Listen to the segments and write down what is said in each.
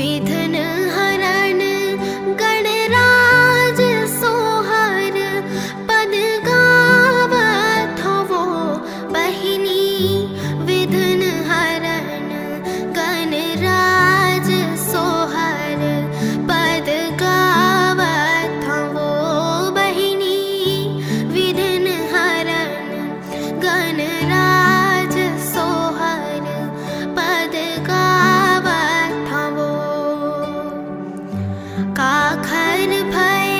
विधन हरण गणराज सोहर, पद गावत वो बहिनी। विधन हरण गणराज सोहर, पद गावत वो बहिनी। विधन हरण गणराज सोहर, पद गावत वो। काखर भय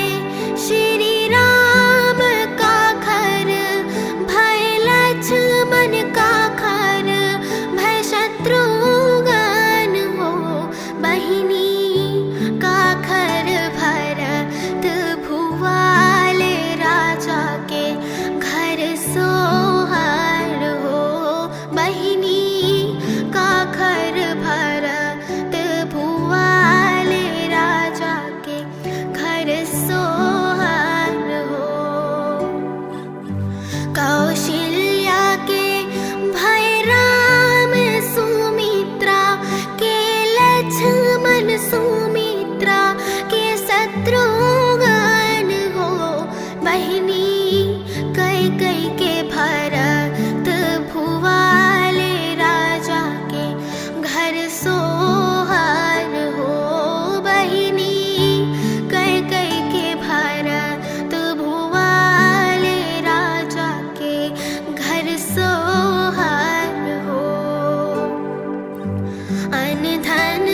श्री राम काखर, भय लक्ष्मण काखर, भय शत्रुघ्न हो बहिनी। काखर भरत भुवाले राजा के घर सोहर हो बहिनी। काखर भरत भुवाले राजा के घर सोहर हो। कौशल्या के भय राम सुमित्रा के, लक्ष्मण सुमित्रा के शत्रुघ्न हो बहिनी। कैकेयी के भरत भुवाले राजा के घर सोहर हो बहिनी। कैकेयी के भरत भुवाले राजा के घर सोहर हो। अन धन